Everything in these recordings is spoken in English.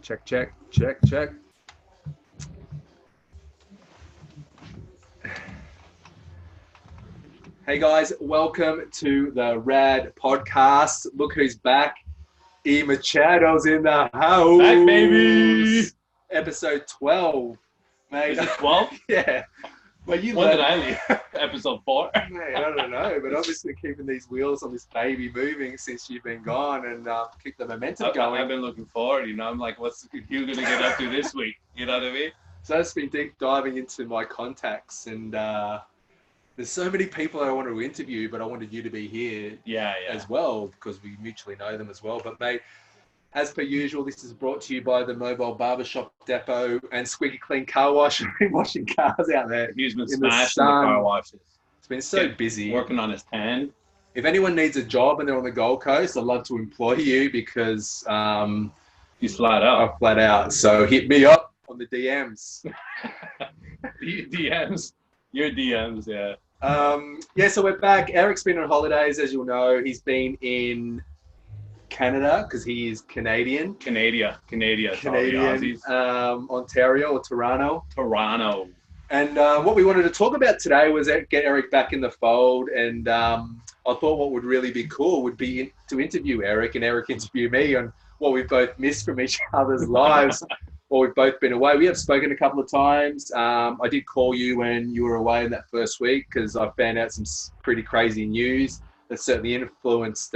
Check, check, check, check. Hey guys, welcome to the R.A.D Podcast. Look who's back. E Machado's in the house. Back, baby. Episode 12. Mate. Is it 12? Yeah. Well, you When did I leave? Episode 4? Mate, I don't know, but obviously keeping these wheels on this baby moving since you've been gone and keep the momentum going. I've been looking forward, I'm like, what's Hugh going to get up to this week? You know what I mean? So I've just been deep diving into my contacts and there's so many people I want to interview, but I wanted you to be here as well because we mutually know them as well. But mate, as per usual, this is brought to you by the Mobile Barbershop Depot and Squeaky Clean Car Wash. We've been washing cars out there. He's been smashing the car washes. It's been so busy. Working on his tan. If anyone needs a job and they're on the Gold Coast, I'd love to employ you because he's flat out. I'm flat out. So hit me up on the DMs. DMs. Your DMs, yeah. So we're back. Eric's been on holidays, as you'll know. He's been in Canada because he is Canadian. Canadian. Ontario or Toronto. Toronto. And what we wanted to talk about today was get Eric back in the fold. And I thought what would really be cool would be to interview Eric and Eric interview me on what we've both missed from each other's lives. Or we've both been away. We have spoken a couple of times. I did call you when you were away in that first week because I found out some pretty crazy news that certainly influenced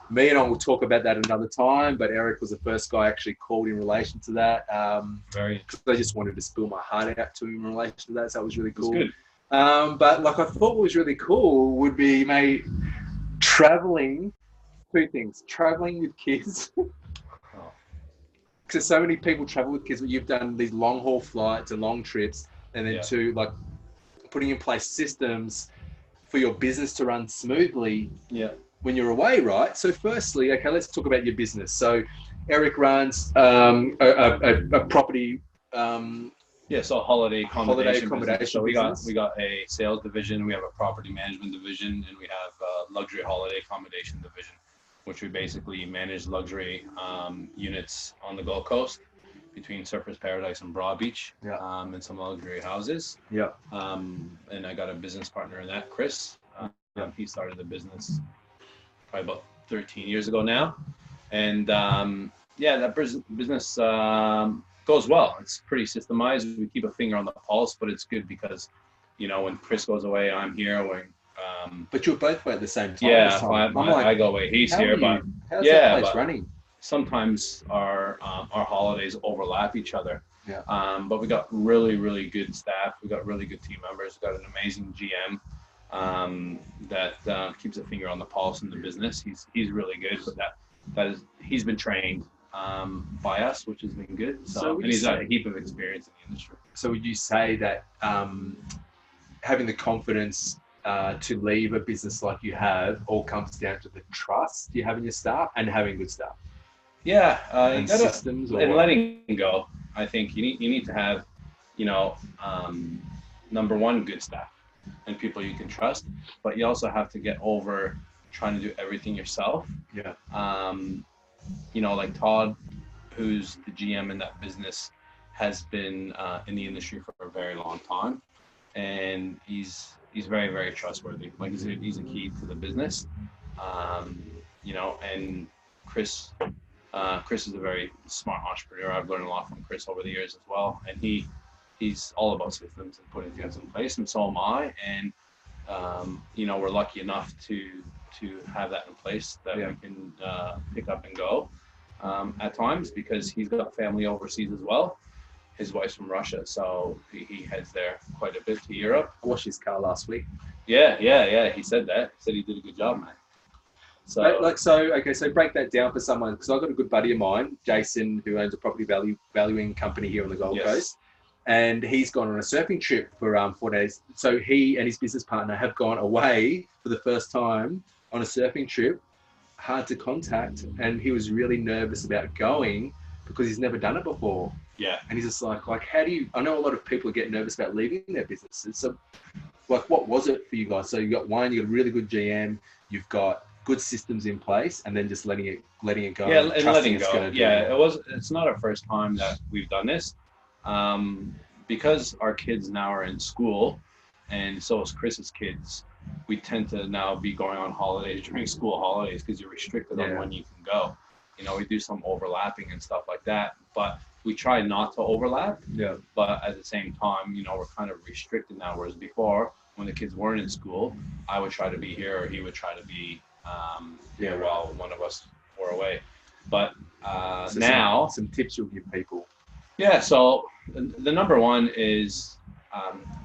me, and I will talk about that another time. But Eric was the first guy I actually called in relation to that. Because I just wanted to spill my heart out to him in relation to that, so that was really cool. Good. But like I thought what was really cool would be, mate, traveling. Two things: traveling with kids. Because so many people travel with kids, but you've done these long haul flights and long trips, and then to like putting in place systems for your business to run smoothly when you're away, right? So firstly, okay, let's talk about your business. So Eric runs a property. So holiday accommodation. So we business. got a sales division, we have a property management division, and we have a luxury holiday accommodation division, which we basically manage luxury units on the Gold Coast between Surfers Paradise and Broad Beach, and some luxury houses. And I got a business partner in that, Chris. He started the business probably about 13 years ago now. And that business goes well. It's pretty systemized. We keep a finger on the pulse, but it's good because, when Chris goes away, I'm here. But you're both away at the same time. I go away. He's here, but how's that place running? Sometimes our holidays overlap each other. But we got really, really good staff. We got really good team members. We got an amazing GM that keeps a finger on the pulse in the business. He's really good, but he's been trained by us, which has been good. And he's got a heap of experience in the industry. So would you say that having the confidence to leave a business like you have all comes down to the trust you have in your staff and having good staff? And systems and letting go. I think you need to have, number one, good staff and people you can trust, but you also have to get over trying to do everything yourself. Like Todd, who's the GM in that business, has been in the industry for a very long time, and he's very, very trustworthy. Like he's a key to the business, and Chris is a very smart entrepreneur. I've learned a lot from Chris over the years as well, and he's all about systems and putting things in place, and so am I. And we're lucky enough to have that in place that we can pick up and go at times, because he's got family overseas as well. His wife's from Russia, so he heads there quite a bit to Europe. I washed his car last week. Yeah. He said that. He said he did a good job, man. So break that down for someone, because I've got a good buddy of mine, Jason, who owns a property valuing company here on the Gold Coast, and he's gone on a surfing trip for 4 days. So he and his business partner have gone away for the first time on a surfing trip, hard to contact, and he was really nervous about going because he's never done it before. And he's just like how do you, I know a lot of people get nervous about leaving their businesses. So like, what was it for you guys? So you got a really good GM, you've got good systems in place, and then just letting it go. Yeah, and letting it's go. gonna do Yeah, it. it's not our first time that we've done this. Because our kids now are in school, and so is Chris's kids, we tend to now be going on holidays during school holidays because you're restricted on when you can go. You know, we do some overlapping and stuff like that, but we try not to overlap. Yeah. But at the same time, you know, we're kind of restricted now. Whereas before, when the kids weren't in school, I would try to be here, or he would try to be here while one of us were away. But So now, some tips you'll give people. yeah. So the number one is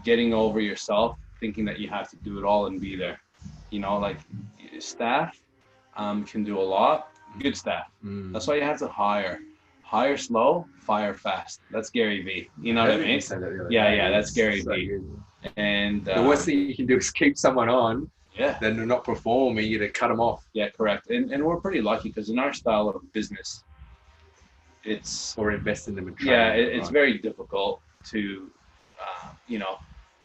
getting over yourself, thinking that you have to do it all and be there. You know, like staff can do a lot. Good staff. That's why you have to hire. Hire slow, fire fast. That's Gary V. You know what I mean? Yeah, that's Gary V. And the worst thing you can do is keep someone on. Yeah. Then they're not performing. You to cut them off. Yeah, correct. And we're pretty lucky because in our style of business, or invest in them. It's very difficult to, you know,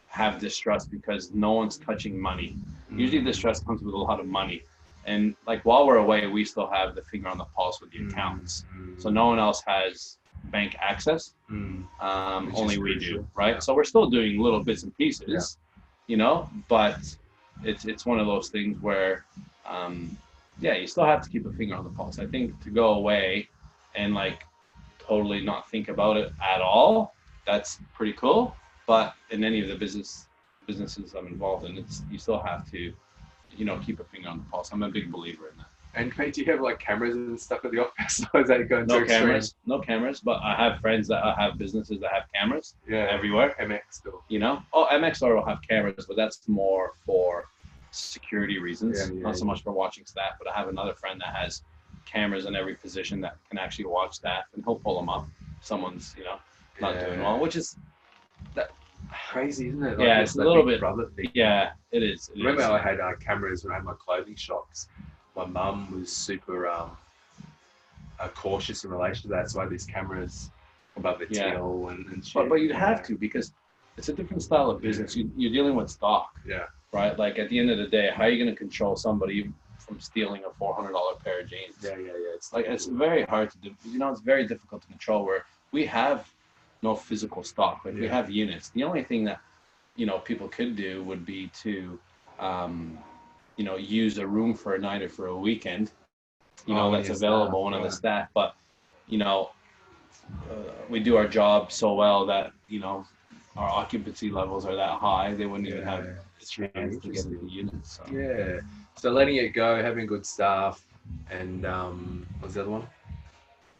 have distrust because no one's touching money. Usually distrust comes with a lot of money. And like while we're away, we still have the finger on the pulse with the accountants. So no one else has bank access. Only we do, right? Yeah. So we're still doing little bits and pieces, you know, but it's one of those things where, you still have to keep a finger on the pulse. I think to go away and like totally not think about it at all, that's pretty cool. But in any of the businesses I'm involved in, you still have to, you know, keep a finger on the pulse. I'm a big believer in that. And do you have like cameras and stuff at the office? Or is that going no cameras? No cameras, but I have friends that have businesses that have cameras. Yeah, everywhere. MX still. You know, MX store will have cameras, but that's more for security reasons, not so much for watching staff. But I have another friend that has cameras in every position that can actually watch staff, and he'll pull them up. Someone's, you know, not doing well, which is that. Crazy, isn't it? Like it's a little bit. Thing. Yeah, it is. Remember, I had cameras when I had my clothing shops. My mum was super cautious in relation to that, so I had these cameras above the till and shit. But you'd have to because it's a different style of business. You're dealing with stock. Yeah. Right. Like at the end of the day, how are you going to control somebody from stealing a $400 pair of jeans? Yeah. It's very hard to do. You know, it's very difficult to control. Where we have no physical stock. Like we have units. The only thing that, you know, people could do would be to, you know, use a room for a night or for a weekend, you know, that's available, one of the staff. But, you know, we do our job so well that, you know, our occupancy levels are that high. They wouldn't even have a chance to get into the units. So. Yeah. So letting it go, having good staff, and what's the other one?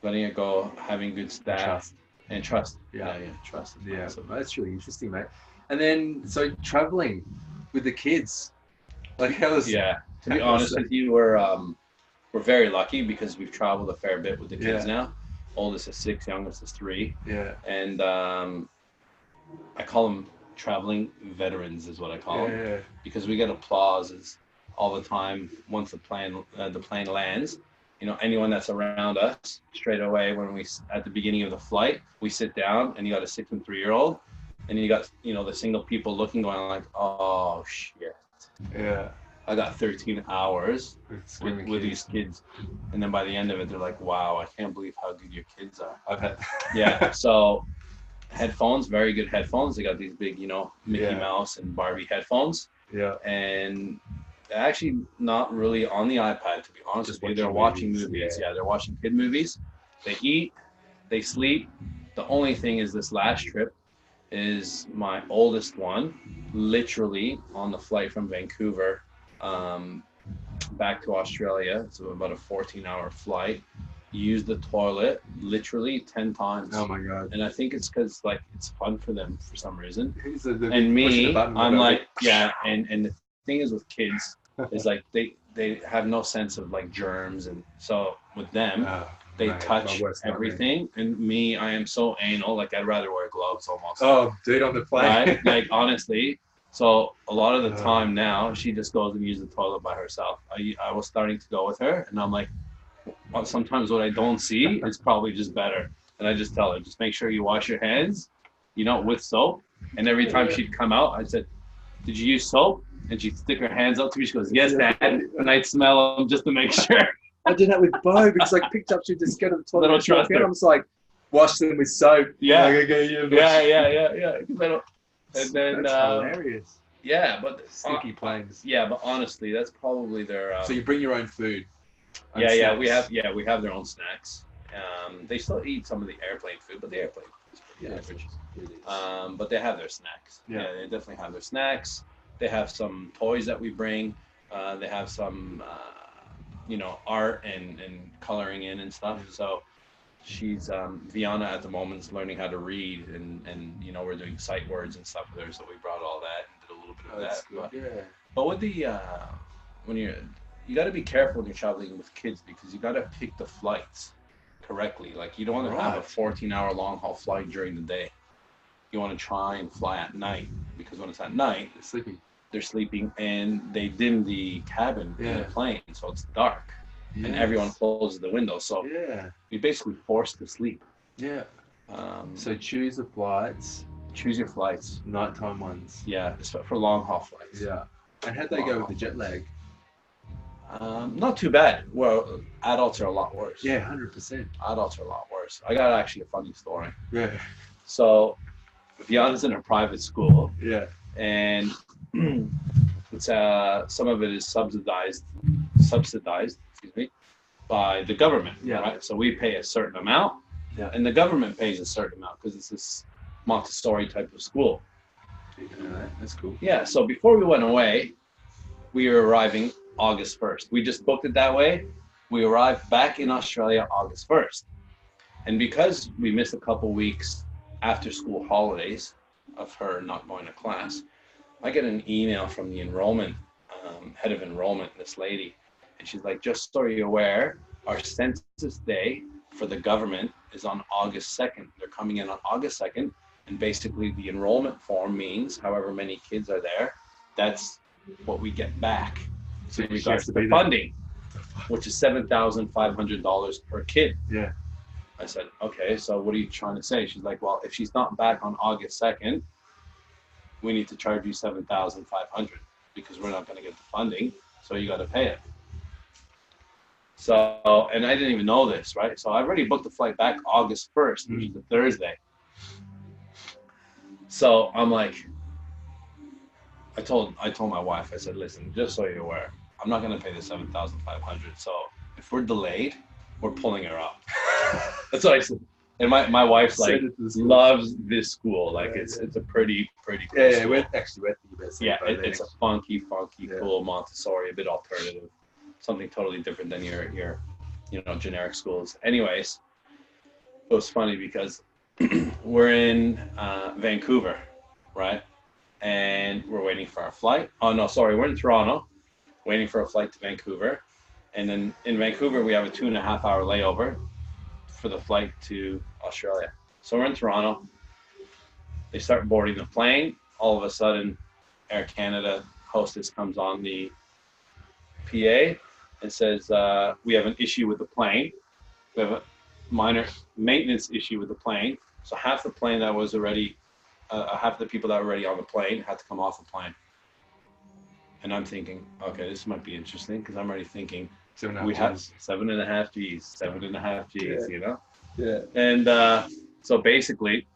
Letting it go, having good staff. Trust. And trust. Yeah, trust. Yeah, so that's really interesting, mate. And then, so traveling with the kids, like how was? Yeah, to be honest with you, we're very lucky because we've traveled a fair bit with the kids now. Oldest is 6, youngest is 3. Yeah. And I call them traveling veterans, is what I call them, because we get applauses all the time once the plane lands. You know, anyone that's around us straight away when at the beginning of the flight, we sit down and you got a 6 and 3-year-old and you got, you know, the single people looking going like, oh shit. Yeah. I got 13 hours with these kids. And then by the end of it, they're like, wow, I can't believe how good your kids are. I've had. Yeah. So headphones, very good headphones. They got these big, you know, Mickey Mouse and Barbie headphones. Yeah. And actually not really on the iPad, to be honest with you. They're watching movies. Yeah, they're watching kid movies. They eat, they sleep. The only thing is this last trip is my oldest one, literally on the flight from Vancouver back to Australia. So about a 14-hour flight. Used the toilet literally 10 times. Oh my God. And I think it's because like it's fun for them for some reason. And me, I'm like, and the thing is with kids is like they have no sense of like germs, and so with them they touch everything. And me, I am so anal, like I'd rather wear gloves almost. Oh, dude, on the plane. Right? Like honestly. So a lot of the time now she just goes and uses the toilet by herself. I was starting to go with her and I'm like, well, sometimes what I don't see is probably just better. And I just tell her, just make sure you wash your hands, you know, with soap. And every time she'd come out, I said, did you use soap? And she'd stick her hands up to me. She goes, yes, Dad. And I'd smell them just to make sure. I did that with Bo because I picked up, she'd just go to the toilet. I don't trust her. I'm just like, wash them with soap. Yeah. Like, okay, Yeah. And then, that's hilarious. Yeah, but sticky planes. Yeah, but honestly, that's probably their. So you bring your own food. Yeah, we have their own snacks. They still eat some of the airplane food, but the airplane food is pretty average. It is. But they have their snacks. Yeah, they definitely have their snacks. They have some toys that we bring. They have some, art and coloring in and stuff. So she's Viana at the moment is learning how to read, and we're doing sight words and stuff with her. So we brought all that and did a little bit of that. Good. But with the when you got to be careful when you're traveling with kids because you got to pick the flights correctly. Like you don't want to have a 14-hour long haul flight during the day. You want to try and fly at night because when it's at night, they're sleeping and they dim the cabin in the plane, so it's dark and everyone closes the window. So you're basically forced to sleep. Yeah. So choose the flights. Choose your flights. Nighttime ones. Yeah, for long haul flights. Yeah. And how'd they go with the jet lag? Not too bad. Well, adults are a lot worse. Yeah, 100%. Adults are a lot worse. I got actually a funny story. Yeah. So, Viana's in a private school. Yeah. And it's some of it is subsidized, by the government. Yeah. Right. So we pay a certain amount. Yeah. And the government pays a certain amount because it's this Montessori type of school. That's cool. Yeah. So before we went away, we were arriving August 1st. We just booked it that way. We arrived back in Australia August 1st. And because we missed a couple weeks after school holidays of her not going to class, I get an email from the enrollment, head of enrollment, this lady. And she's like, just so you're aware, our census day for the government is on August 2nd. They're coming in on August 2nd. And basically the enrollment form means however many kids are there, that's what we get back. So in regards to the funding, which is $7,500 per kid. Yeah. I said, okay, so what are you trying to say? She's like, well, if she's not back on August 2nd, we need to charge you $7,500 because we're not going to get the funding. So you got to pay it. So, and I didn't even know this, right? So I already booked the flight back August 1st, which is a Thursday. So I'm like, I told my wife, I said, listen, just so you're aware, I'm not going to pay the $7,500. So if we're delayed, we're pulling her up. That's what I said. And my wife's like loves this school. Like it's a pretty cool school. We're actually at the best. Yeah, it's a funky, cool Montessori, a bit alternative, something totally different than your generic schools. Anyways, it was funny because we're in Vancouver, right? And we're waiting for our flight. Oh no, sorry, we're in Toronto, waiting for a flight to Vancouver. And then in Vancouver, we have a 2.5-hour layover for the flight to Australia. So we're in Toronto. They start boarding the plane. All of a sudden, Air Canada hostess comes on the PA and says, we have an issue with the plane. We have a minor maintenance issue with the plane. So half the plane that was already half the people that were already on the plane had to come off the plane. And I'm thinking, okay, this might be interesting because I'm already thinking we have 7.5 Gs, you know? Yeah. And so basically,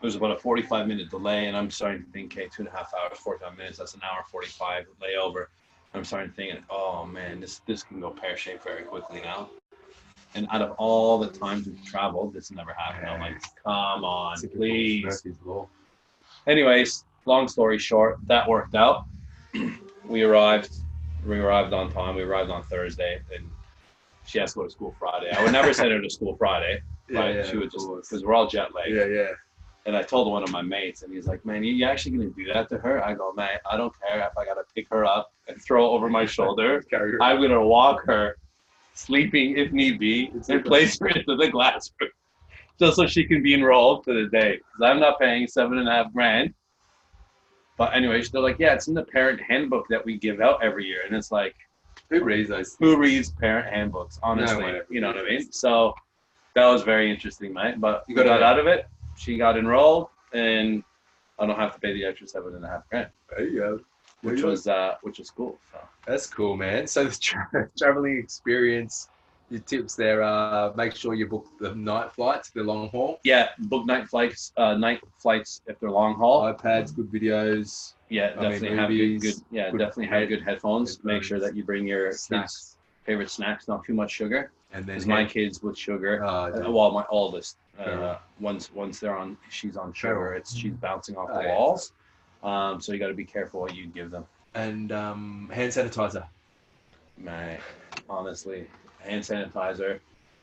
there's about a 45-minute delay, and I'm starting to think, okay, 2.5 hours, 45 minutes, that's an hour 45 layover. I'm starting to think, oh man, this can go pear-shaped very quickly now. And out of all the times we've traveled, this never happened. I'm like, come on, please. Anyways, long story short, that worked out. We arrived on time. We arrived on Thursday, and she has to go to school Friday. I would never send her to school Friday. Right? She would just, because we're all jet lagged. Yeah. And I told one of my mates, and he's like, man, you actually going to do that to her? I go, man, I don't care if I got to pick her up and throw her over my shoulder. I'm going to walk her, sleeping if need be, and place her into the classroom just so she can be enrolled for the day. Because I'm not paying $7,500. But anyways, they're like, yeah, it's in the parent handbook that we give out every year. And it's like, who reads those? Who reads parent handbooks, honestly? No, you know what I mean? So that was very interesting, mate. But you got out of it. She got enrolled, and I don't have to pay the extra $7,500. There you go. which was cool. So. That's cool, man. So the traveling experience, your tips there are make sure you book the night flights, the long haul. Yeah, book night flights if they're long haul. iPads, good videos. Yeah, definitely have good definitely have good headphones. Make sure that you bring your kids' favorite snacks, not too much sugar. And then my kids with sugar. Well, my oldest, once she's on sugar, she's bouncing off the walls. So you got to be careful what you give them. And hand sanitizer. Man, honestly, hand sanitizer,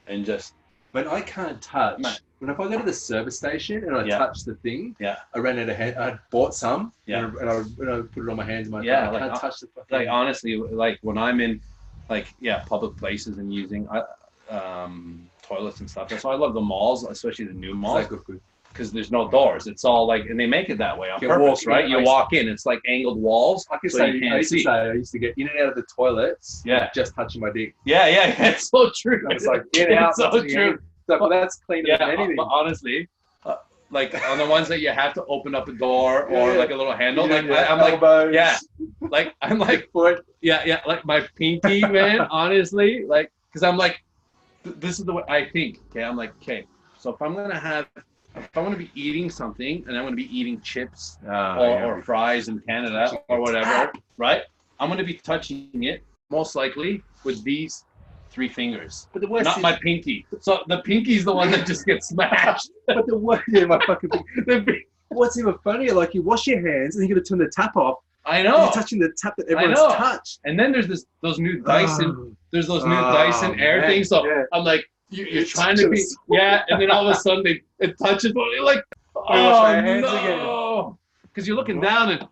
and just when I can't touch. When if I go to the service station and I touch the thing, I ran out of hand. I bought some, and I put it on my hands. I can't touch the fucking. Like honestly, like when I'm in, public places and using toilets and stuff. That's why I love the malls, especially the new malls. Because there's no doors. It's all and they make it that way on purpose, right? You walk in, it's like angled walls. I used to get in and out of the toilets, just touching my dick. Yeah, it's so true. It's like in and out. So true. But that's cleaner than anything. But honestly, like on the ones that you have to open up a door or like a little handle, like my pinky, man. Honestly, because I'm like, this is the way I think. Okay, I'm like, okay, so if I'm going to be eating something and I'm going to be eating chips or fries in Canada or whatever, right? I'm going to be touching it most likely with these 3 fingers, but not my pinky. So the pinky's the one that just gets smashed. But the worst, my fucking pinky. What's even funnier, like you wash your hands and you're going to turn the tap off. I know. You're touching the tap that everyone's touched. And then there's those new Dyson. There's those new Dyson Air things. So I'm like, you're trying to be, and then all of a sudden it touches, but you're like, no, because you're looking down and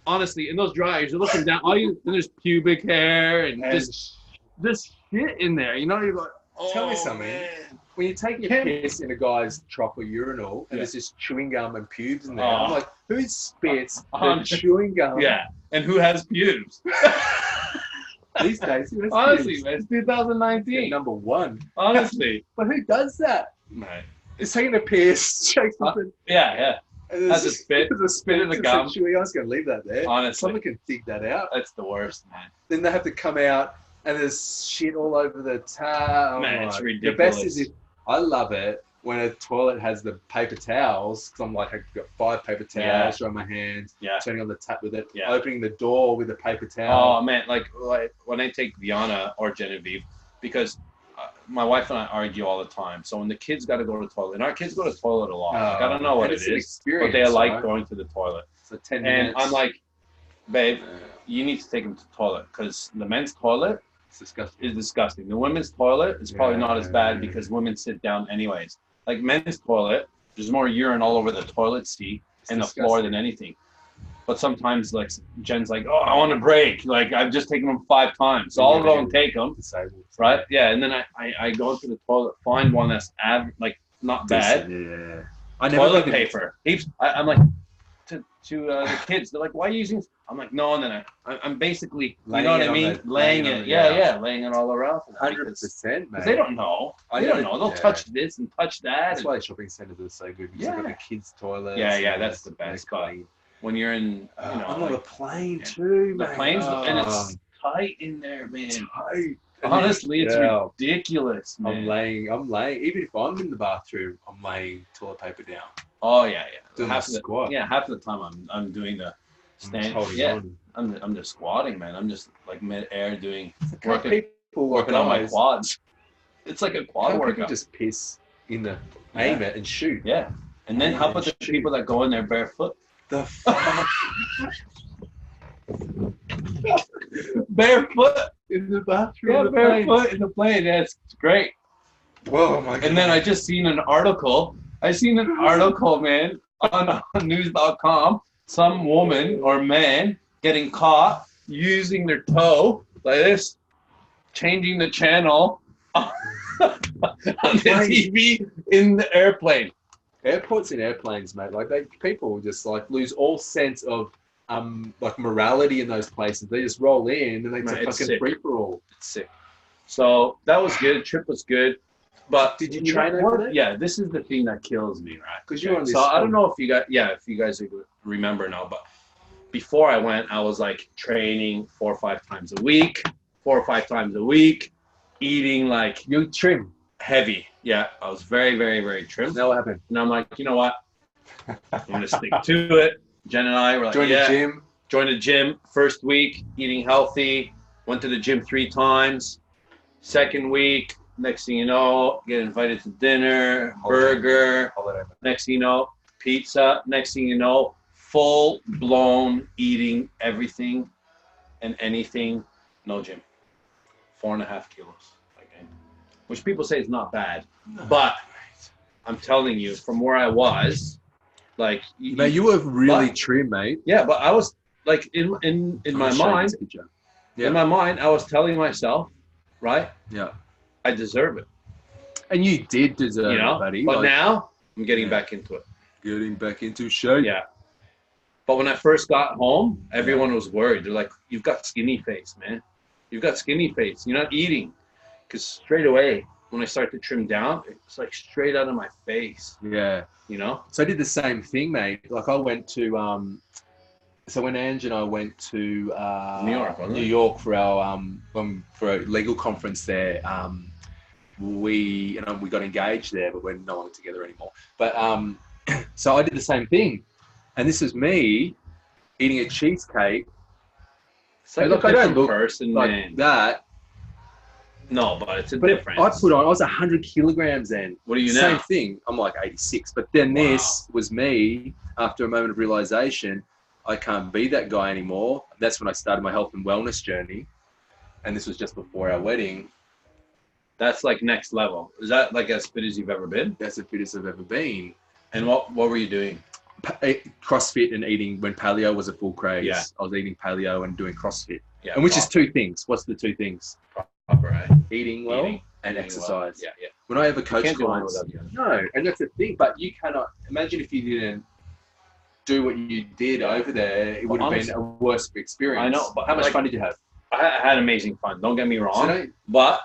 honestly, in those dryers, you're looking down, and there's pubic hair and this shit in there, you're like, tell me something, man. When you take your piss in a guy's trough or urinal and there's this chewing gum and pubes in there, I'm like, who spits the chewing gum? Yeah, and who has pubes? These days, honestly, man, it's 2019. Number 1. Honestly. But who does that? Right. It's taking a piss, shakes something. Has a spit. There's a spit in the gum. I was going to leave that there. Honestly. Someone can dig that out. That's the worst, man. Then they have to come out and there's shit all over the towel. Man, it's ridiculous. The best is I love it when a toilet has the paper towels, because I'm like, I've got 5 paper towels, dry my hands, turning on the tap with it, opening the door with a paper towel. Oh, man, like when I take Viana or Genevieve, because my wife and I argue all the time. So when the kids got to go to the toilet, and our kids go to the toilet a lot. I don't know what it is, but they like going to the toilet. So 10 minutes. And I'm like, babe, you need to take them to the toilet, because the men's toilet is disgusting. The women's toilet is probably not as bad because women sit down anyways. Like men's toilet, there's more urine all over the toilet seat and the floor than anything. But sometimes, like Jen's like, oh, I want a break. Like I've just taken them 5 times, so I'll go and take them. Right? Yeah, and then I go to the toilet, find one that's not bad. I never toilet paper. I'm like to the kids. They're like, why are you using? I'm like, no, and then I'm basically, you know what I mean? Laying it, laying it all around. 100%, man. They don't know. They don't know. They'll touch this and touch that. That's why shopping centers are so good. Because they've got the kids' toilets. Yeah, that's the best. When you're in, I'm on a plane too, man. The plane's and it's tight in there, man. Tight. Honestly, it's ridiculous, man. I'm laying. Even if I'm in the bathroom, I'm laying toilet paper down. Oh yeah. Doing half the squat. Yeah, half the time I'm doing the stand. I'm just squatting, man. I'm just like mid-air working on my quads. It's like a quad workout. People just piss in the aim it and shoot. Yeah, and then how about the people that go in there barefoot? The fuck? Barefoot in the bathroom. Yeah, barefoot in the plane. Yeah, it's great. Whoa, my God. And then I just seen an article. Man, on news.com. Some woman or man getting caught using their toe like this, changing the channel on the TV in the airplane. Airports and airplanes, mate. Like people just like lose all sense of like morality in those places. They just roll in and they fucking free for all. It's sick. So that was good. Trip was good. But did you train over there? Yeah, this is the thing that kills me, right? Because you're on this. So I don't know if you guys remember now, but before I went, I was like training 4 or 5 times a week, 4 or 5 times a week, eating like You trim. heavy. Yeah, I was very, very, very trim. Now what happened? And I'm like, you know what? I'm gonna stick to it. Jen and I were like, Join the gym. Joined the gym. First week, eating healthy. Went to the gym 3 times. Second week, next thing you know, get invited to dinner, burger. Next thing you know, pizza. Next thing you know, full blown eating everything and anything. No gym. 4.5 kilos. Okay. Which people say is not bad, but I'm telling you, from where I was, like, mate, you were really trim, mate. Yeah, but I was like in my mind. Yeah. In my mind, I was telling myself, right? Yeah. I deserve it. And you did deserve it, buddy. But now I'm getting back into it. Getting back into shape. Yeah. But when I first got home, everyone was worried. They're like, "You've got skinny face, man. You've got skinny face. You're not eating." Because straight away, when I start to trim down, it's like straight out of my face. Yeah. You know? So I did the same thing, mate. Like I went to, so when Ange and I went to New York for our for a legal conference there, we got engaged there, but we're no longer together anymore. But so I did the same thing, and this is me eating a cheesecake. It's like I don't look person, like man. that. No, but it's a difference. I was 100 kilograms then. What are you now? Same thing. I'm like 86. But then this was me after a moment of realization. I can't be that guy anymore. That's when I started my health and wellness journey. And this was just before our wedding. That's like next level. Is that like as fit as you've ever been? That's as fit as I've ever been. And what were you doing? CrossFit and eating when paleo was a full craze. Yeah. I was eating paleo and doing CrossFit. Yeah. And which is 2 things. What's the 2 things? Proper, right? Eating well and exercise. Well. Yeah. When I ever coach Can't do one clients, without the other. no, and that's the thing. But you cannot imagine if you didn't do what you did over there. It would have been a worse experience. I know, but how much fun did you have? I had amazing fun. Don't get me wrong. But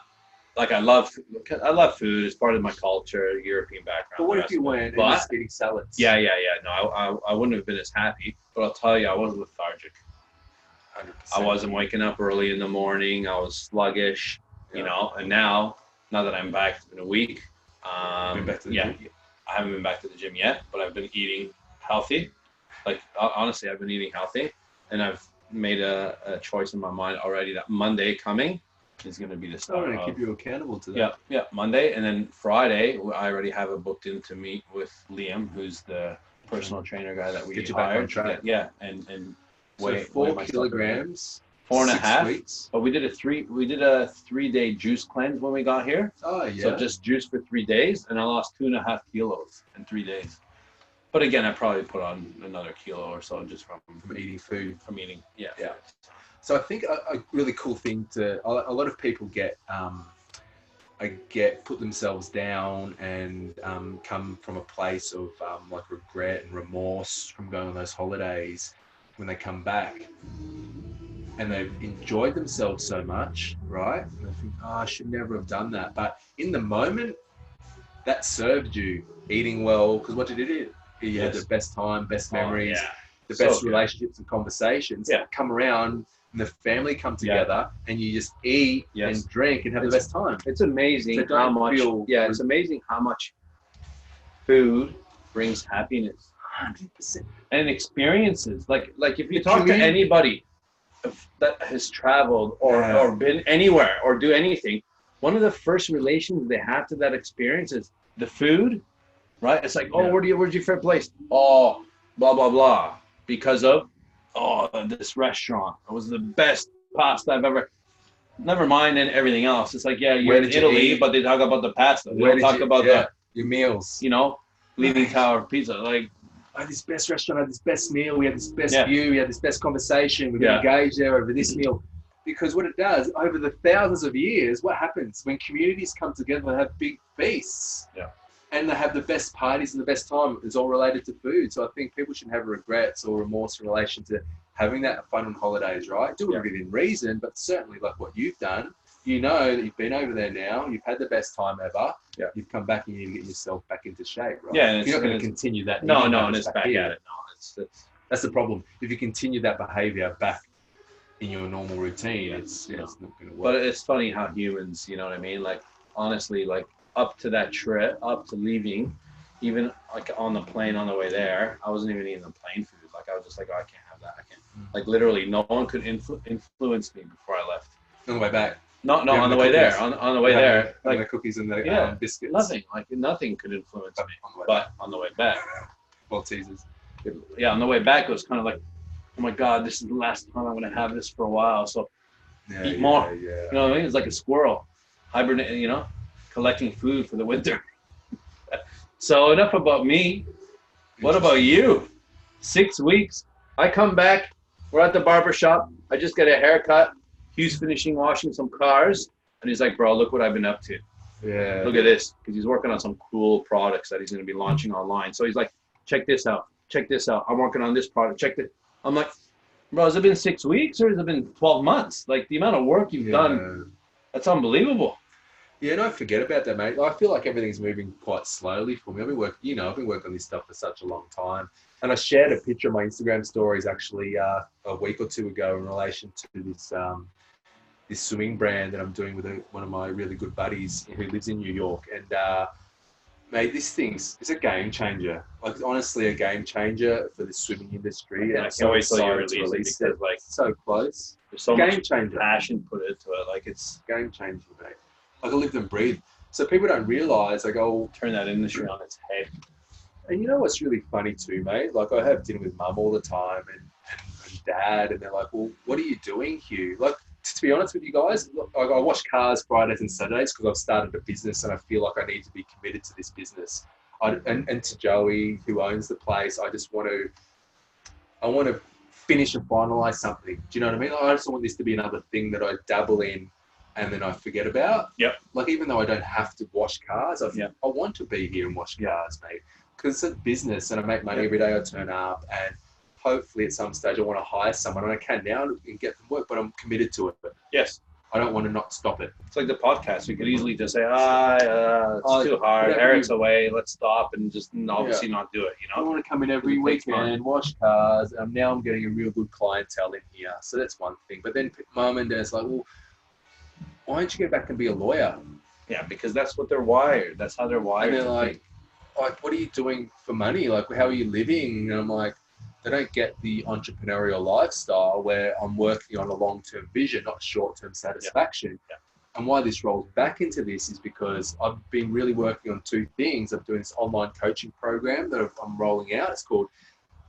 like I love food. It's part of my culture, European background. But what if you weren't just eating salads? Yeah. No, I wouldn't have been as happy. But I'll tell you, I was lethargic. 100%. I wasn't waking up early in the morning. I was sluggish, you know. And now that I'm back, it's been a week. Been back to the gym? I haven't been back to the gym yet, but I've been eating healthy. Like honestly, I've been eating healthy, and I've made a choice in my mind already that Monday coming is going to be the start. I'm going to keep you accountable to that. Yeah, Monday, and then Friday I already have it booked in to meet with Liam, who's the personal trainer guy that we Get you hired. back on track. Yeah, and so 4 kilograms, 4.5. 6 weeks. But we did a 3-day juice cleanse when we got here. Oh yeah. So just juice for 3 days, and I lost 2.5 kilos in 3 days. But again, I probably put on another kilo or so just from eating food. From eating, yeah. So I think a really cool thing a lot of people put themselves down and come from a place of like regret and remorse from going on those holidays when they come back and they've enjoyed themselves so much, right? And they think, I should never have done that. But in the moment, that served you eating well, because what did it do? You had the best time, best memories, the best relationships and conversations come around, and the family come together, and you just eat and drink and have the best time. It's amazing how much. It's amazing how much food brings happiness. 100%. And experiences. Like if you talk to anybody that has traveled or been anywhere or do anything, one of the first relations they have to that experience is the food. Right? It's like, where's your favorite place? Oh, blah, blah, blah. Because of, this restaurant. It was the best pasta I've ever, never mind and everything else. It's like, you're in Italy, but they talk about the pasta. They don't talk about your meals. You know, Leaning Tower Pizza. Like, I had this best restaurant, I had this best meal, we had this best view, we had this best conversation, we got engaged there over this meal. Because what it does, over the thousands of years, what happens when communities come together and have big feasts? Yeah. And they have the best parties and the best time. It's all related to food. So I think people shouldn't have regrets or remorse in relation to having that fun on holidays, right? Do it within reason, but certainly like what you've done, you know that you've been over there now, you've had the best time ever. Yeah. You've come and you need to get yourself back into shape, right? Yeah. You're not going to continue that. No, and it's back at it. No, it's That's the problem. If you continue that behavior back in your normal routine, it's not going to work. But it's funny how humans, you know what I mean? Like, honestly, like up to that trip, up to leaving, even like on the plane on the way there, I wasn't even eating the plane food. Like, I was just like, oh, I can't have that. I can't. Like, literally, no one could influence me before I left. On the way back? No, on the way there. On the way there. Like the cookies and the biscuits? Nothing could influence me. But on the way back. Maltesers. Yeah, on the way back, it was kind of like, oh my God, this is the last time I'm going to have this for a while. So eat more. Yeah. You know what I mean? It's like a squirrel hibernating, collecting food for the winter. So enough about me. What about you? 6 weeks. I come back. We're at the barber shop. I just get a haircut. Hugh's finishing washing some cars. And he's like, bro, look what I've been up to. Yeah. Look at this. Because he's working on some cool products that he's going to be launching online. So he's like, check this out. Check this out. I'm working on this product. Check this. I'm like, bro, has it been 6 weeks or has it been 12 months? Like, the amount of work you've done, that's unbelievable. Yeah, don't forget about that, mate. I feel like everything's moving quite slowly for me. I've been working on this stuff for such a long time. And I shared a picture of my Instagram stories actually a week or two ago in relation to this swimming brand that I'm doing with one of my really good buddies who lives in New York. And mate, this thing's a game changer. Like, honestly, a game changer for the swimming industry. And I can't wait till you release it. Like, so close. There's so game much changer. passion put into it. Like, it's game changer, mate. Like, I live and breathe. So people don't realize, like, turn that industry on its head. And you know what's really funny too, mate? Like, I have dinner with mum all the time and dad, and they're like, well, what are you doing, Hugh? Like, to be honest with you guys, I wash cars Fridays and Saturdays because I've started a business and I feel like I need to be committed to this business. And to Joey, who owns the place, I want to finish and finalize something. Do you know what I mean? I just want this to be another thing that I dabble in and then I forget about. Yep. Like, even though I don't have to wash cars, I want to be here and wash cars, mate. Because it's a business and I make money every day. I turn up and hopefully at some stage I want to hire someone, and I can now and get them work, but I'm committed to it. Yes. I don't want to not stop it. It's like the podcast. We could easily just say, it's too hard. Eric's away. Let's stop and just obviously not do it. I want to come in every weekend, wash cars. And now I'm getting a real good clientele in here. So that's one thing. But then mum and dad's like, well, why don't you go back and be a lawyer? Yeah, because that's what they're wired. That's how they're wired. And they're like, what are you doing for money? Like, how are you living? And I'm like, they don't get the entrepreneurial lifestyle where I'm working on a long-term vision, not short-term satisfaction. Yeah. And why this rolls back into this is because I've been really working on two things. I'm doing this online coaching program that I'm rolling out. It's called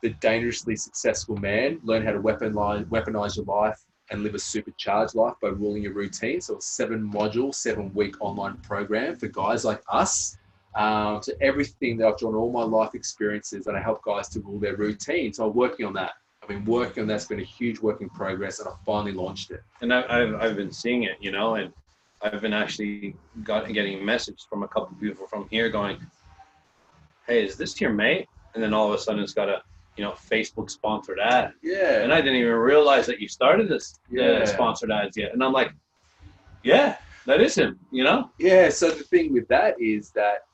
The Dangerously Successful Man. Learn how to weaponize your life and live a supercharged life by ruling your routine. So a 7-module, 7-week online program for guys like us. So everything that I've drawn, all my life experiences, and I help guys to rule their routine. So I'm working on that. I've been working on that. It's been a huge work in progress, and I finally launched it. And I've been seeing it, and I've been actually getting a message from a couple of people from here going, hey, is this your mate? And then all of a sudden it's got a, Facebook sponsored ad. Yeah. And I didn't even realize that you started this sponsored ads yet. And I'm like, yeah, that is him, Yeah. So the thing with that is that,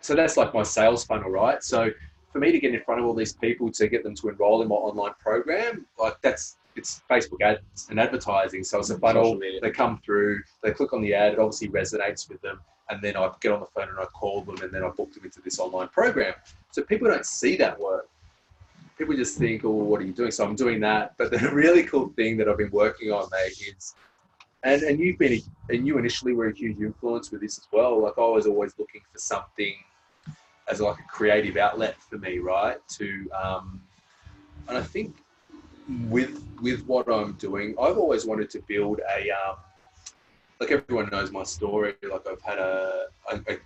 so that's like my sales funnel, right? So for me to get in front of all these people to get them to enroll in my online program, like it's Facebook ads and advertising. So it's a funnel. They come through, they click on the ad, it obviously resonates with them. And then I get on the phone and I call them and then I book them into this online program. So people don't see that work. People just think, oh, what are you doing? So I'm doing that. But the really cool thing that I've been working on, mate, is, and you initially were a huge influence with this as well. Like, I was always looking for something as like a creative outlet for me, right? And I think with what I'm doing, I've always wanted to build like, everyone knows my story. Like, I've had a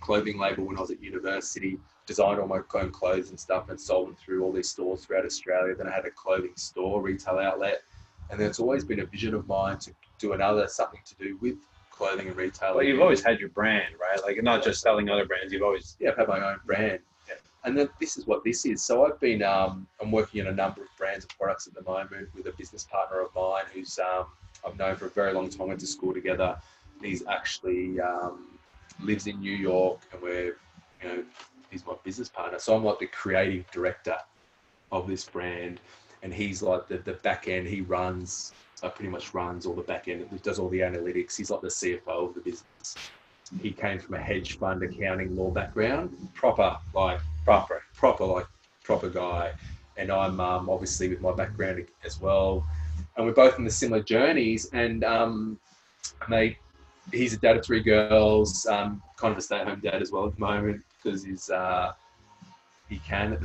clothing label when I was at university, designed all my own clothes and stuff and sold them through all these stores throughout Australia. Then I had a clothing store, retail outlet. And then it's always been a vision of mine to do something to do with clothing and retail. Well, you've always had your brand, right? Like, not just selling other brands. You've always... Yeah, I've had my own brand. Yeah. And then this is what this is. So I've been, I'm working on a number of brands and products at the moment with a business partner of mine who's I've known for a very long time, went to school together. He's actually lives in New York, and he's my business partner. So I'm like the creative director of this brand, and he's like the back end. He runs, pretty much runs all the back end. He does all the analytics. He's like the CFO of the business. He came from a hedge fund accounting law background, proper guy. And I'm obviously with my background as well. And we're both in the similar journeys. And mate, he's a dad of 3 girls, kind of a stay-at-home dad as well at the moment, because he can,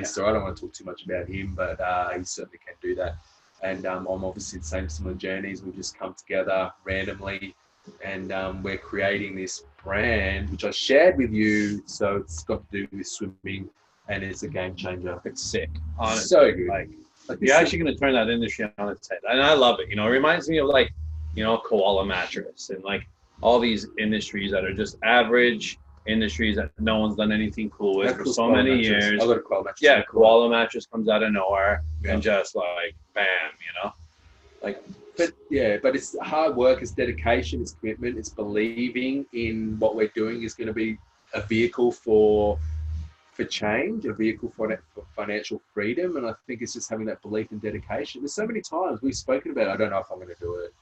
so I don't want to talk too much about him, but he certainly can do that. And I'm obviously the same similar journeys. We've just come together randomly, and we're creating this brand, which I shared with you. So it's got to do with swimming, and it's a game changer. It's sick. Honestly. So good. Like you're actually going to turn that industry on its head. And I love it. It reminds me of like, koala mattress and like all these industries that are just average industries that no one's done anything cool with for so many years. I got a koala mattress. Yeah, koala mattress comes out of nowhere and just like bam, like. But it's hard work, it's dedication, it's commitment, it's believing in what we're doing is going to be a vehicle for change, a vehicle for financial freedom. And I think it's just having that belief and dedication. There's so many times we've spoken about, I don't know if I'm going to do it,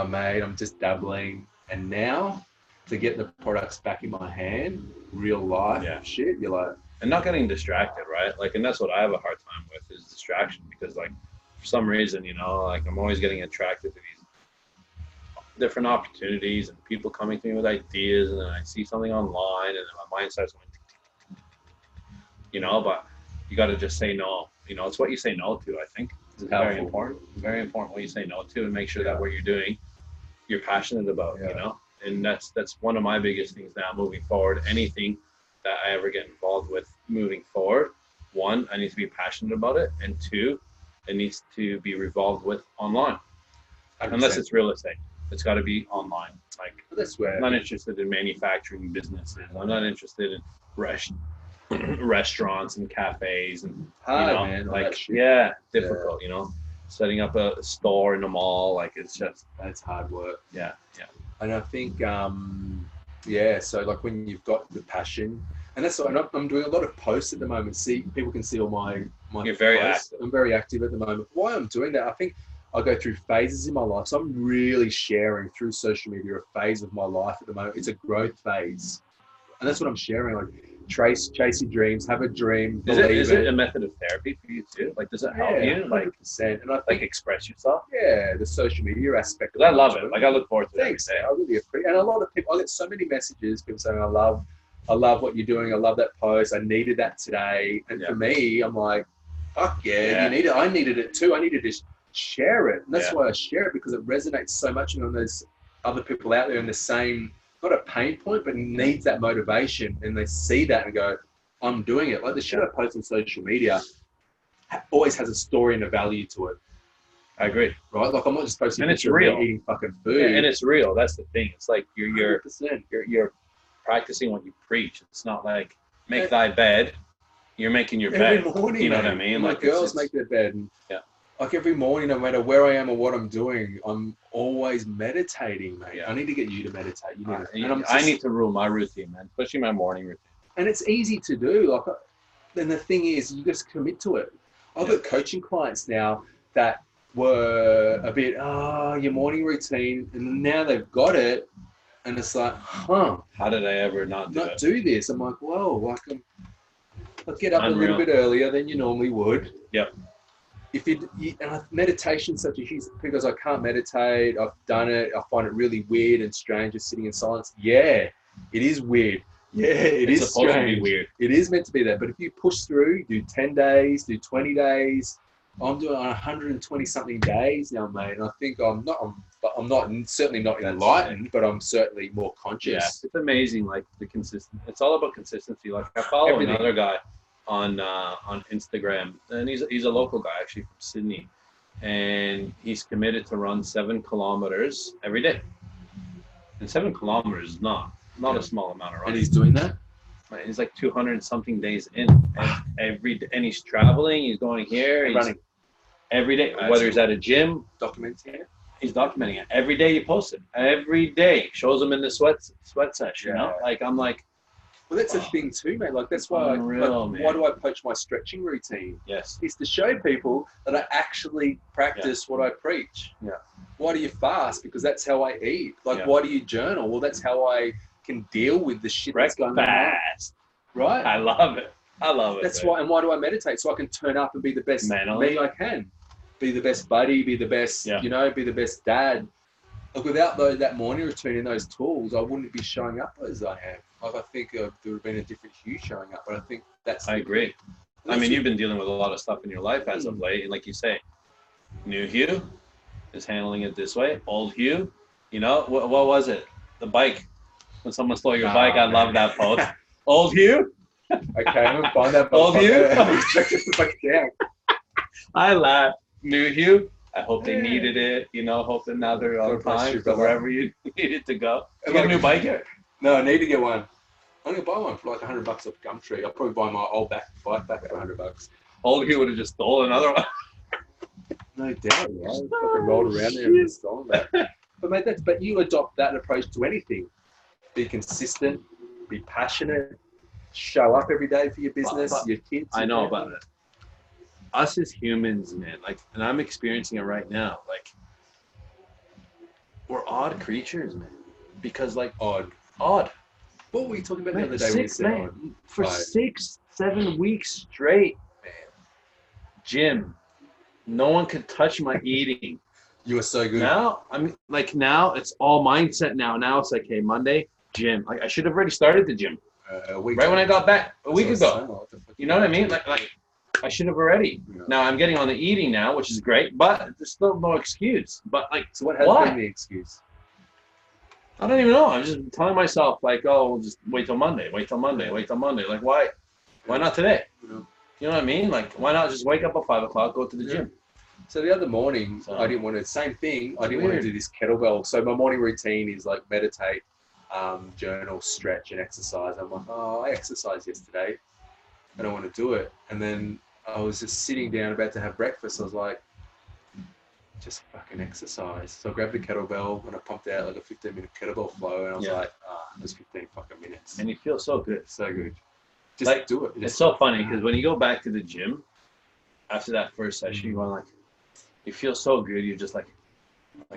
mate, I'm just dabbling. And now to get the products back in my hand, real life shit, you're like, and not getting distracted, right? Like, and that's what I have a hard time with is distraction, because like for some reason, like I'm always getting attracted to these different opportunities and people coming to me with ideas, and then I see something online and then my mind starts going, but you got to just say no. It's what you say no to, I think. It's very important. It's very important what you say no to, and make sure that what you're doing, you're passionate about, and that's one of my biggest things now moving forward. Anything that I ever get involved with moving forward, 1, I need to be passionate about it, and 2, it needs to be revolved with online. 100%. Unless it's real estate, it's got to be online. Like, that's where I'm not interested in manufacturing businesses. I'm not interested in restaurants and cafes and difficult. Setting up a store in a mall, like that's hard work. Yeah. And I think so like when you've got the passion, and that's what I'm doing a lot of posts at the moment. People can see all my You're very posts. active. I'm very active at the moment. Why I'm doing that, I think I go through phases in my life. So I'm really sharing through social media a phase of my life at the moment. It's a growth phase, and that's what I'm sharing. Like, chase your dreams, have a dream. Is it a method of therapy for you too? Like, does it help you? Like, 100%. And I think express yourself. Yeah, the social media aspect. I love it. Like, I look forward to it. Thanks, I really appreciate. And a lot of people, I get so many messages, people saying, I love what you're doing. I love that post. I needed that today. And for me, I'm like, fuck yeah, you need it. I needed it too. I needed to share it. And that's why I share it, because it resonates so much. And there's other people out there in the same, not a pain point, but needs that motivation, and they see that and go, I'm doing it. Like the shit I post on social media always has a story and a value to it. I agree. Right? Like, I'm not just posting, and it's real, eating fucking food. Yeah, and it's real. That's the thing. It's like you're practicing what you preach. It's not like make thy bed. You're making your bed. Morning, you know what I mean? My like girls make their bed. And like every morning, no matter where I am or what I'm doing, I'm always meditating, mate. I need to get you to meditate. I need to rule my routine, man, especially my morning routine. And it's easy to do. Like, then the thing is, you just commit to it. I've got coaching clients now that were a bit, your morning routine, and now they've got it, and it's like, how did I ever not do this? I'm like, whoa, like I'll get up a little bit earlier than you normally would. Yep. Meditation's such a huge, because I can't meditate. I've done it. I find it really weird and strange just sitting in silence. Yeah, it is weird. Yeah, it's supposed to be weird. It is meant to be that. But if you push through, do 10 days, do 20 days. I'm doing 120 something days now, mate. And I think I'm certainly not enlightened, but I'm certainly more conscious. Yeah, it's amazing. Like the consistency. It's all about consistency. Like I follow another guy on Instagram, and he's a local guy actually from Sydney, and he's committed to run 7 kilometers every day. And 7 kilometers is not a small amount of running. And he's doing that? Right, he's like 200 something days in, and every day, and he's traveling. He's going here. He's running every day. Whether he's at a gym, documenting it. He's documenting it every day. He posts it every day. Shows him in the sweat sesh. You know, like I'm like, Well, that's the thing too, mate. Like that's why, why do I poach my stretching routine? Yes. Is to show people that I actually practice what I preach. Yeah. Why do you fast? Because that's how I eat. Like, why do you journal? Well, that's how I can deal with the shit that's going on. Right? I love it. I love it. That's why. And why do I meditate? So I can turn up and be the best me I can. Be the best buddy. Be the best, be the best dad. Like without that morning routine and those tools, I wouldn't be showing up as I am. Like I think there would have been a different Hugh showing up, but I think that's. I agree. I mean, you've been dealing with a lot of stuff in your life as of late, and like you say, new Hugh is handling it this way. Old Hugh, what was it? The bike. When someone stole your bike, I love that post. Old Hugh. Okay, I'm gonna find that. Old Hugh. Down. I laugh. New Hugh. I hope they needed it. Hoping now they're on time for wherever you needed to go. You got a new bike yet? No, I need to get one. I'm gonna buy one for like $100 off Gumtree. I'll probably buy my old bike back for $100. Old Hugh would have just stolen another one. No doubt, right? I fucking rolled around there and stolen that. But mate, but you adopt that approach to anything. Be consistent. Be passionate. Show up every day for your business, your kids. I know about it. Us as humans, man, and I'm experiencing it right now. We're odd creatures, man. Because odd. What were we talking about the other day when we said odd? For 6-7 weeks straight, man. Gym. No one could touch my eating. You were so good. Now, now it's all mindset now. Now it's hey, Monday, gym. I should have already started the gym. When I got back a week ago. You know what I mean? I should have already. Yeah. Now I'm getting on the eating now, which is great, but there's still no excuse. But so what has been the excuse? I don't even know. I'm just telling myself we'll just wait till Monday. Wait till Monday. Why? Why not today? Yeah. You know what I mean? Why not just wake up at 5 o'clock, go to the gym? So the other morning, I didn't want to. Same thing. I didn't want to do this kettlebell. So my morning routine is meditate, journal, stretch, and exercise. I'm like, I exercised yesterday. I don't want to do it. And then I was just sitting down about to have breakfast. I was like, just fucking exercise. So I grabbed the kettlebell and I pumped out a 15-minute kettlebell flow. And I was like, that's 15 fucking minutes. And you feel so good. So good. Just do it. It's so funny because when you go back to the gym, after that first session, you feel so good. You're just like,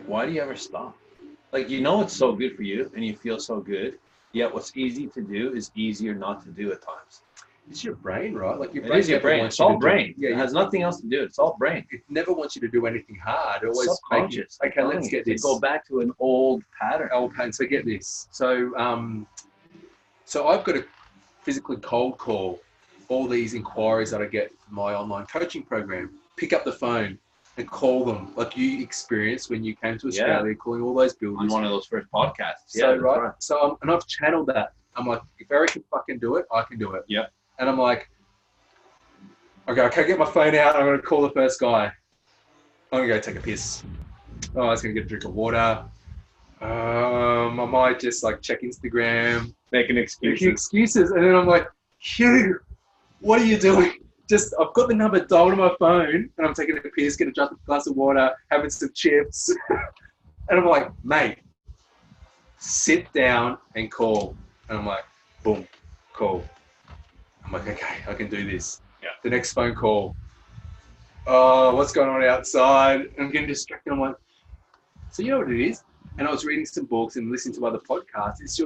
why do you ever stop? It's so good for you and you feel so good. Yet what's easy to do is easier not to do at times. It's your brain, right? Your brain. It is your brain. It's all brain. It has nothing else to do. It's all brain. It never wants you to do anything hard. It always subconscious. Okay, let's get this. Go back to an old pattern. So get this. So I've got to physically cold call all these inquiries that I get from my online coaching program. Pick up the phone and call them like you experienced when you came to Australia, calling all those builders. On one of those first podcasts. Right. So I've channeled that. I'm like, if Eric can fucking do it, I can do it. Yeah. And I'm like, okay, I can't get my phone out. I'm going to call the first guy. I'm going to go take a piss. I was going to get a drink of water. I might just check Instagram. Making excuses. And then I'm like, Hugh, what are you doing? I've got the number dialed on my phone and I'm taking a piss, getting a glass of water, having some chips. And I'm like, mate, sit down and call. And I'm like, boom, call. I'm like, okay, I can do this. Yeah. The next phone call. Oh, what's going on outside? I'm getting distracted. I'm like, so you know what it is? And I was reading some books and listening to other podcasts. It's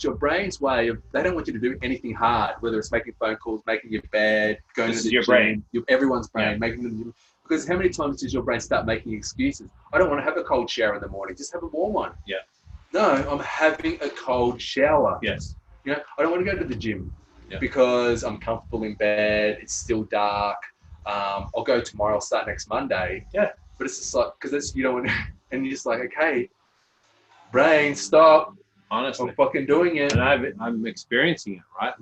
your brain's way of, they don't want you to do anything hard, whether it's making phone calls, making your bed, going to the your gym, brain. Everyone's brain, making them. Because how many times does your brain start making excuses? I don't want to have a cold shower in the morning. Just have a warm one. Yeah. No, I'm having a cold shower. Yes. I don't want to go to the gym. Because I'm comfortable in bed, it's still dark. I'll go tomorrow, I'll start next Monday. Yeah. But it's just because you don't want to, and you're just like, okay, brain, stop. Honestly. I'm fucking doing it. And I'm experiencing it, right?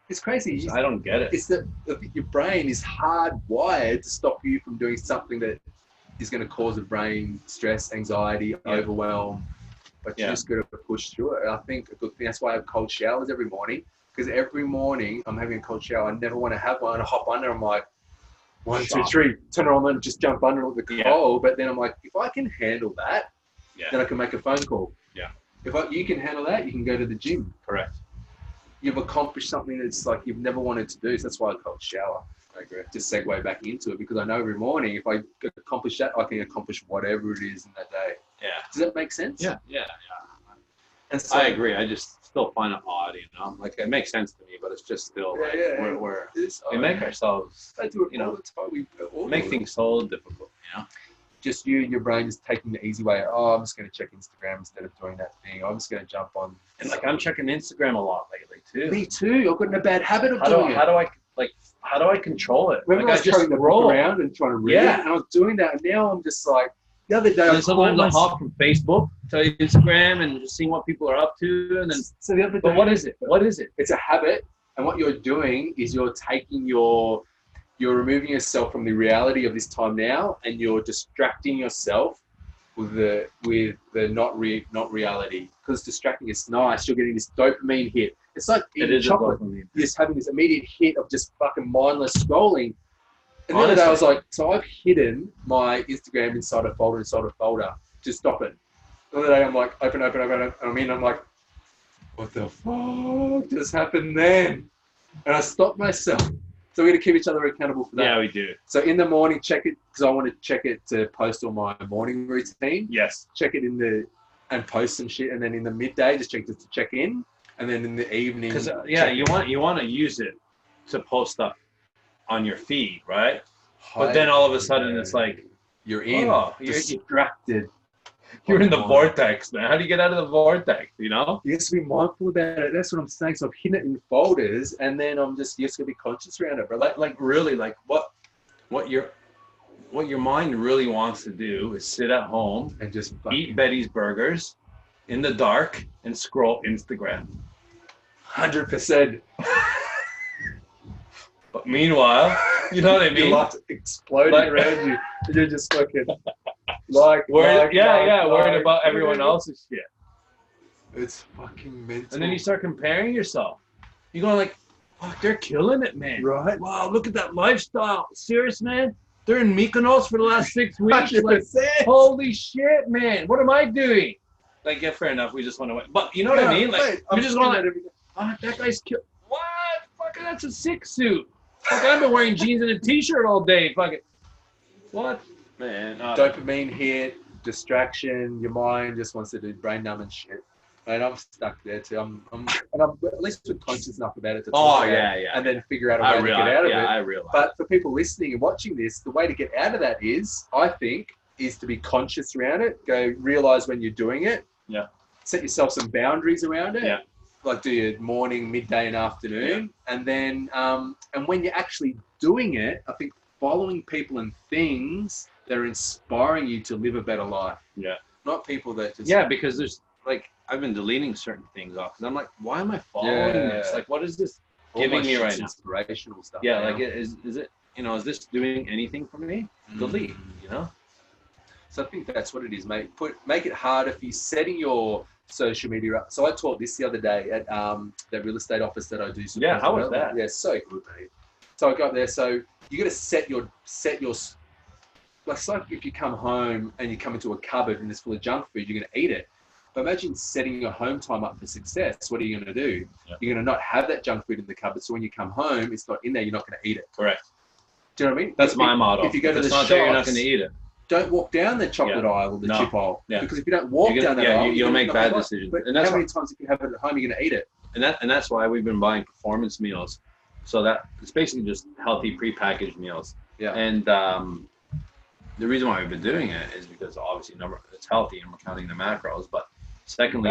It's crazy. I don't get it. It's that your brain is hardwired to stop you from doing something that is going to cause a brain stress, anxiety, overwhelm. But you just got to push through it. I think a good thing, that's why I have cold showers every morning. Because every morning I'm having a cold shower. I never want to have one. I hop under. I'm like, 1, 2, 3, turn it on and just jump under with the cold. But then I'm like, if I can handle that, then I can make a phone call. Yeah. If you can handle that, you can go to the gym. Correct. you've accomplished something that's like you've never wanted to do. So that's why I call it shower. I agree. Just segue back into it because I know every morning if I accomplish that, I can accomplish whatever it is in that day. Yeah. Does that make sense? Yeah. And so, I agree. I just still find it odd, Like it makes sense to me, but it's just still we make ourselves, I do it all the time. We all make do it. things so difficult, Just you and your brain just taking the easy way. Oh, I'm just going to check Instagram instead of doing that thing. I'm just going to jump on. And like I'm checking Instagram a lot lately too. Me too. I've gotten a bad habit of doing it. How do I control it? Remember I was carrying the book around and trying to read it, and I was doing that, and now I'm just like, the other day I sometimes I hop from Facebook to Instagram and just seeing what people are up to, and then. So the other day, but what is it? What is it? It's a habit, and what you're doing is you're removing yourself from the reality of this time now, and you're distracting yourself with the not reality. Because distracting is nice. You're getting this dopamine hit. It's like eating chocolate. You're just having this immediate hit of just fucking mindless scrolling. And the other day I was like, so I've hidden my Instagram inside a folder to stop it. The other day I'm like, open. And I'm like, what the fuck just happened then? And I stopped myself. So we're going to keep each other accountable for that. Yeah, we do. So in the morning, check it, because I want to check it to post all my morning routine. Yes. Check it and post some shit. And then in the midday, just check it to check in. And then in the evening. Because, you want to use it to post stuff on your feed, right? But then all of a sudden it's like. You're in. You're distracted. You're in the vortex, man. How do you get out of the vortex, You have to be mindful about it. That's what I'm saying. So I've hidden it in folders, and then I'm just going to be conscious around it, bro. What your mind really wants to do is sit at home and just eat Betty's burgers in the dark and scroll Instagram. 100%. But meanwhile, you know what I mean? Your life's exploding around you. And you're just fucking worried about everyone else's shit. It's fucking mental. And then you start comparing yourself. You're going like, fuck, they're killing it, man. Right. Wow, look at that lifestyle. Serious, man? They're in Mykonos for the last 6 weeks. Like, holy shit, man. What am I doing? Like, yeah, fair enough. We just went away. But you know what I mean? Like, you're just going like, that guy's killed. What? Fucking, that's a sick suit. Fuck, I've been wearing jeans and a t-shirt all day. Fuck it. What? Man. Dopamine hit, distraction, your mind just wants to do brain numbing shit. And I'm stuck there too. I'm at least conscious enough about it to talk about it, and then figure out a way to get out of it. I realize. But for people listening and watching this, the way to get out of that is to be conscious around it. Go realize when you're doing it. Yeah. Set yourself some boundaries around it. Yeah. Like do your morning, midday, and afternoon, and then and when you're actually doing it, I think following people and things that are inspiring you to live a better life. Yeah. Not people that just because there's like I've been deleting certain things off because I'm like, why am I following this? Like, what is this giving me right now? Inspirational stuff. Yeah, like is it is this doing anything for me? Delete, So I think that's what it is, mate. Make it harder for you setting your social media up. So I taught this the other day at that real estate office that I do. Yeah, how was that? Yeah, so good, mate. So I got there. So you got to set your like it's like if you come home and you come into a cupboard and it's full of junk food, you're going to eat it. But imagine setting your home time up for success. What are you going to do? Yeah. You're going to not have that junk food in the cupboard. So when you come home, it's not in there. You're not going to eat it. Correct. Do you know what I mean? That's my motto. If you go to the shops, you're not going to eat it. Don't walk down the chocolate aisle or the chip aisle. Yeah. Because if you don't walk down that aisle, you'll make bad decisions. But how many times if you have it at home, you're going to eat it? And that's why we've been buying performance meals. So that it's basically just healthy prepackaged meals. Yeah. And the reason why we've been doing it is because obviously it's healthy and we're counting the macros. But secondly,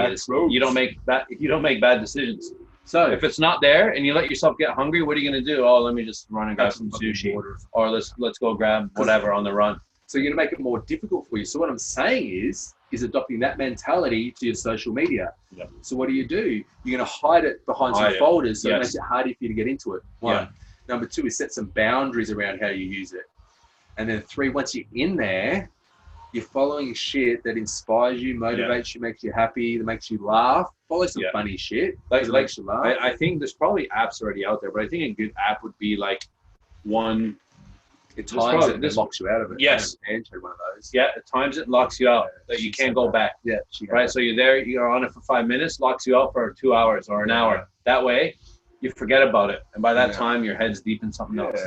you don't make bad decisions. So if it's not there and you let yourself get hungry, what are you going to do? Oh, let me just run and grab some sushi, or let's go grab whatever on the run. So you're going to make it more difficult for you. So what I'm saying is adopting that mentality to your social media. Yep. So what do? You're going to hide it behind some folders so it makes it harder for you to get into it. One. Yeah. Number two is set some boundaries around how you use it. And then three, once you're in there, you're following shit that inspires you, motivates you, makes you happy, that makes you laugh. Follow some funny shit. Like makes you laugh. I think there's probably apps already out there, but I think a good app would be like one It times it locks you out of it. Yes. Ange had one of those. Yeah, at times it locks you out, that you can't go back. Yeah. Right, so you're there, you're on it for 5 minutes, locks you out for 2 hours or an hour. That way, you forget about it. And by that time, your head's deep in something else.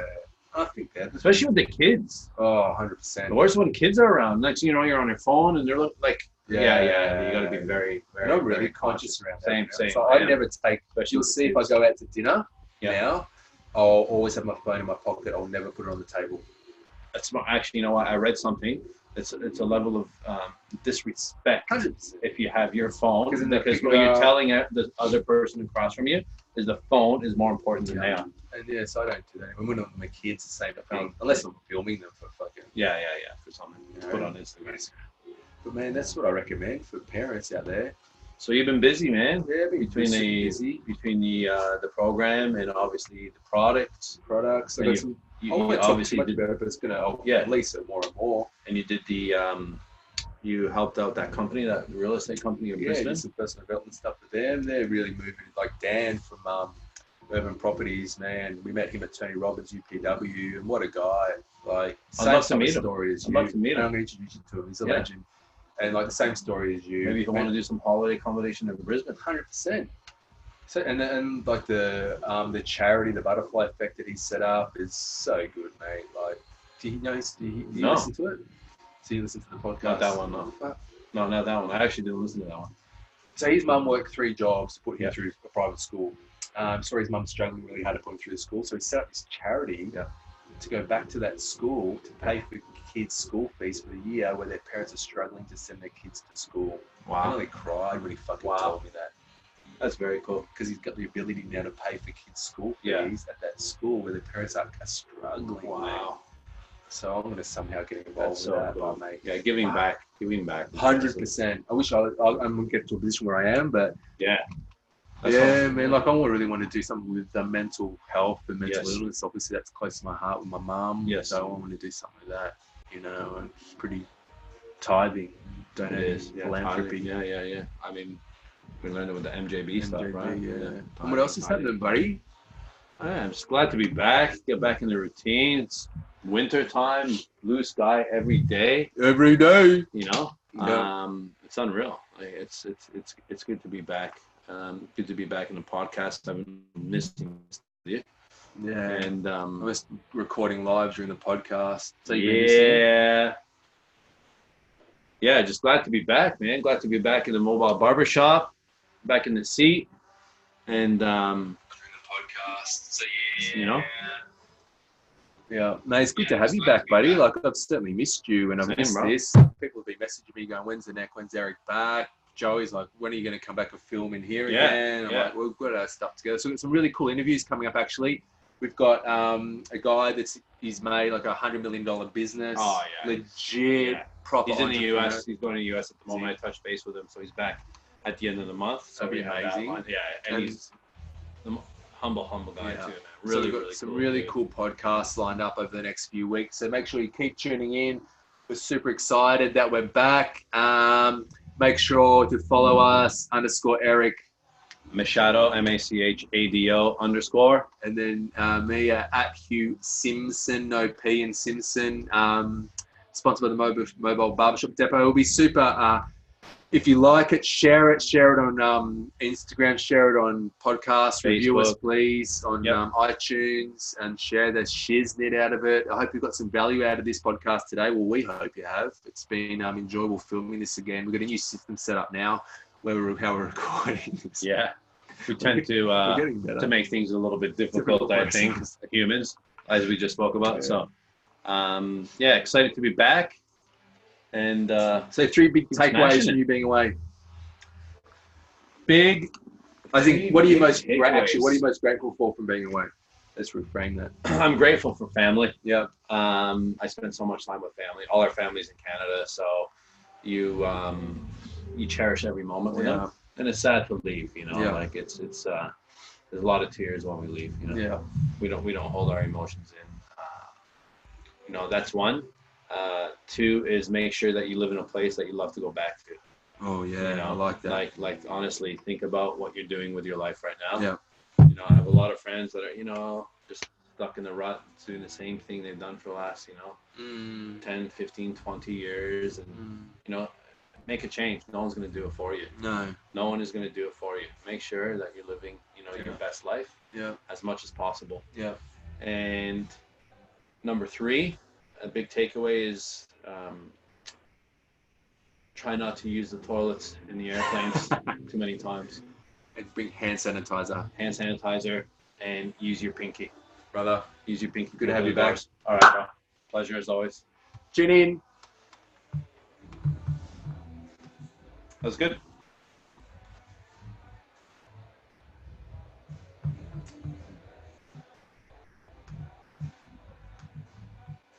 I think that. Especially with the kids. Oh, 100%. The worst when kids are around. Next, you know, you're on your phone and they're like, you got to be very, very, not really very conscious around that. Same. So I never take, you'll see if I go out to dinner now, I'll always have my phone in my pocket. I'll never put it on the table. That's actually, you know what? I read something. It's a level of disrespect 100%. if you have your phone, because what you're you're telling the other person across from you is the phone is more important than they are. And so I don't do that. When we're not with my kids, the same thing. Unless I'm filming them for fucking. For something to put on Instagram. But man, that's what I recommend for parents out there. So you've been busy, man. Yeah, between the program and obviously the products. I got some. I won't talk too much about it, but it's gonna release it more and more. And you did the you helped out that company, that real estate company in Brisbane. Did some personal development stuff with them. They're really moving. Like Dan from Urban Properties, man. We met him at Tony Robbins UPW, and what a guy! Like I'd love to meet him. I'd love to meet him. I'm going to introduce you to him. He's a legend. And like the same story as you. Maybe if you want to do some holiday accommodation in Brisbane. 100%. So and like the charity, the Butterfly Effect that he set up is so good, mate. Like, do you listen to it? So you listen to the podcast? Not that one, no. No, not that one. I actually didn't listen to that one. So his mum worked 3 jobs to put him through a private school. Sorry, his mum's struggling really hard to put him through the school. So he set up this charity to go back to that school to pay for kids' school fees for the year where their parents are struggling to send their kids to school. Wow. I nearly cried when he fucking told me that. That's very cool. Because he's got the ability now to pay for kids' school fees at that school where their parents are struggling. Wow. So I'm going to somehow get involved with that, cool. Mate. Yeah, giving back. 100%. I wish I'm going to get to a position where I am, but man, like I really want to do something with mental health and mental illness. Obviously, that's close to my heart with my mum. So I want to do something like that, you know, and it's pretty tithing, philanthropy. Yeah. I mean, we learned it with the MJB stuff, right? Yeah. And what else is happening, buddy? I'm just glad to be back, get back in the routine. It's winter time, blue sky every day. You know, it's unreal. Like, it's good to be back. Good to be back in the podcast. I've been missing you. Yeah. And I was recording live during the podcast. So just glad to be back, man. Glad to be back in the mobile barbershop, back in the seat, and during the podcast. So you know. Yeah, mate, it's good to have you back, buddy. Like, I've certainly missed you, and I've missed this. People have been messaging me going, when's Eric back? Joey's like, when are you going to come back and film in here again? I'm like, we've got our stuff together. So we've got some really cool interviews coming up, actually. We've got a guy he's made like $100 million business. Oh, yeah. Legit, proper. He's in the US. He's going to the US at the moment. I touched base with him, so he's back at the end of the month. So that'd be amazing. And he's a humble guy too, man. Really, so we've got some really cool podcasts lined up over the next few weeks. So make sure you keep tuning in. We're super excited that we're back. Make sure to follow us _Eric Machado, MACHADO _ and then me at Hugh Simpson, no P in Simpson. Sponsored by the Mobile Barbershop Depot. It'll be super. If you like it, share it on Instagram, share it on podcasts, review us please on iTunes, and share the shiznit out of it. I hope you got some value out of this podcast today. Well, we hope you have. It's been enjoyable filming this again. We've got a new system set up now how we're recording this. Yeah, we tend to make things a little bit difficult, I think, humans, as we just spoke about. So, excited to be back. And so 3 big takeaways from you being away. I think. What are you most grateful for from being away? Let's reframe that. I'm grateful for family. Yeah. I spend so much time with family. All our family's in Canada, so you cherish every moment with them. And it's sad to leave. You know, like it's there's a lot of tears when we leave. You know. We don't hold our emotions in. That's one. 2 is make sure that you live in a place that you love to go back to. Oh yeah, I like that. Like honestly, think about what you're doing with your life right now. Yeah. I have a lot of friends that are, just stuck in the rut doing the same thing they've done for the last, 10, 15, 20 years. And, make a change. No one's going to do it for you. No one is going to do it for you. Make sure that you're living, your best life as much as possible. Yeah. And number 3, a big takeaway is try not to use the toilets in the airplanes too many times. And bring hand sanitizer. And use your pinky. Brother. Use your pinky. Good to have you back. All right, bro. Pleasure as always. Tune in. That was good.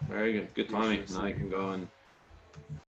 Very good. Good timing. Now I can go and